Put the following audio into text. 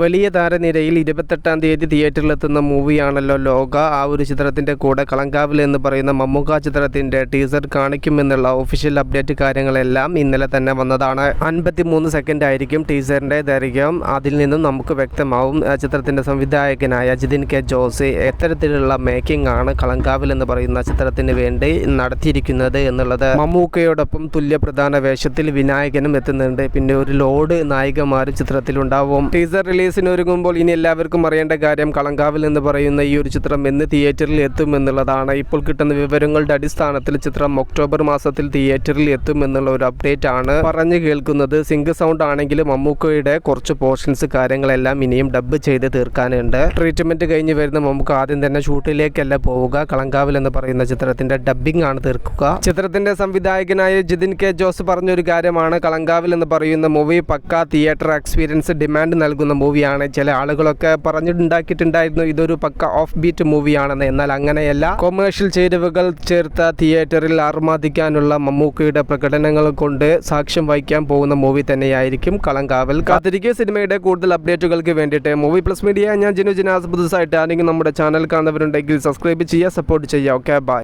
വലിയ താരനിരയിൽ 28-ാം തീയതി തിയേറ്ററിലെത്തുന്ന മൂവിയാണല്ലോ ലോക. ആ ഒരു ചിത്രത്തിൻ്റെ കൂടെ കളങ്കാവിൽ എന്ന് പറയുന്ന മമ്മൂക്ക ചിത്രത്തിൻ്റെ ടീസർ കാണിക്കുമെന്നുള്ള ഒഫീഷ്യൽ അപ്ഡേറ്റ് കാര്യങ്ങളെല്ലാം ഇന്നലെ തന്നെ വന്നതാണ്. 53 സെക്കൻഡ് ആയിരിക്കും ടീസറിൻ്റെ ദൈർഘ്യം. അതിൽ നിന്നും നമുക്ക് വ്യക്തമാവും ചിത്രത്തിൻ്റെ സംവിധായകനായ ജിതിൻ കെ ജോസ് എത്തരത്തിലുള്ള മേക്കിംഗ് ആണ് കളങ്കാവിൽ എന്ന് പറയുന്ന ചിത്രത്തിന് വേണ്ടി നടത്തിയിരിക്കുന്നത് എന്നുള്ളത്. മമ്മൂക്കയോടൊപ്പം തുല്യപ്രധാന വേഷത്തിൽ വിനായകനും എത്തുന്നുണ്ട്. പിന്നെ ഒരു ലോഡ് നായികമാരും ചിത്രത്തിലുണ്ടാവും. ടീസർ റിലീസിനൊരുങ്ങുമ്പോൾ ഇനി എല്ലാവർക്കും അറിയേണ്ട കാര്യം കളങ്കാവിൽ എന്ന് പറയുന്ന ഈ ഒരു ചിത്രം എന്ന് തിയേറ്ററിൽ എത്തുമെന്നുള്ളതാണ്. ഇപ്പോൾ കിട്ടുന്ന വിവരങ്ങളുടെ അടിസ്ഥാനത്തിൽ ചിത്രം ഒക്ടോബർ മാസത്തിൽ തിയേറ്ററിൽ എത്തുമെന്നുള്ള ഒരു അപ്ഡേറ്റ് ആണ് പറഞ്ഞു കേൾക്കുന്നത്. സിംഗ് സൗണ്ട് ആണെങ്കിലും മമ്മൂക്കയുടെ കുറച്ച് പോർഷൻസ് കാര്യങ്ങളെല്ലാം ഇനിയും ഡബ് ചെയ്ത് തീർക്കാനുണ്ട്. ട്രീറ്റ്മെന്റ് കഴിഞ്ഞ് വരുന്ന മമ്മൂക്ക ആദ്യം തന്നെ ഷൂട്ടിലേക്കല്ല പോവുക, കളങ്കാവിൽ എന്ന് പറയുന്ന ചിത്രത്തിന്റെ ഡബ്ബിംഗ് ആണ് തീർക്കുക. ചിത്രത്തിന്റെ സംവിധായകനായ ജിതിൻ കെ ജോസ് പറഞ്ഞൊരു കാര്യമാണ്, കളങ്കാവിൽ എന്ന് പറയുന്ന മൂവി പക്ക തിയേറ്റർ എക്സ്പീരിയൻസ് ഡിമാൻഡ് നൽകുന്ന മൂവിയാണ്. ചില ആളുകളൊക്കെ പറഞ്ഞിട്ടുണ്ടാക്കിയിട്ടുണ്ടായിരുന്നു ഇതൊരു പക്ക ഓഫ് ബീറ്റ് മൂവിയാണെന്ന്. എന്നാൽ അങ്ങനെയല്ല. കൊമേഴ്ഷ്യൽ ചേരുവകൾ ചേർത്ത തിയേറ്ററിൽ ആർമാദിക്കാനുള്ള മമ്മൂക്കയുടെ പ്രകടനങ്ങൾ കൊണ്ട് സാക്ഷ്യം വഹിക്കാൻ പോകുന്ന മൂവി തന്നെയായിരിക്കും കളങ്കാവൽ. കാത്തിരിക്കുക സിനിമയുടെ കൂടുതൽ അപ്ഡേറ്റുകൾക്ക് വേണ്ടിയിട്ട്. മൂവി പ്ലസ് മീഡിയ, ഞാൻ ജിനു ജിനാസ്. പുതുസായിട്ട് ആരെങ്കിലും നമ്മുടെ ചാനൽ കാണുന്നവരുണ്ടെങ്കിൽ സബ്സ്ക്രൈബ് ചെയ്യുക, സപ്പോർട്ട് ചെയ്യുക. Okay, by.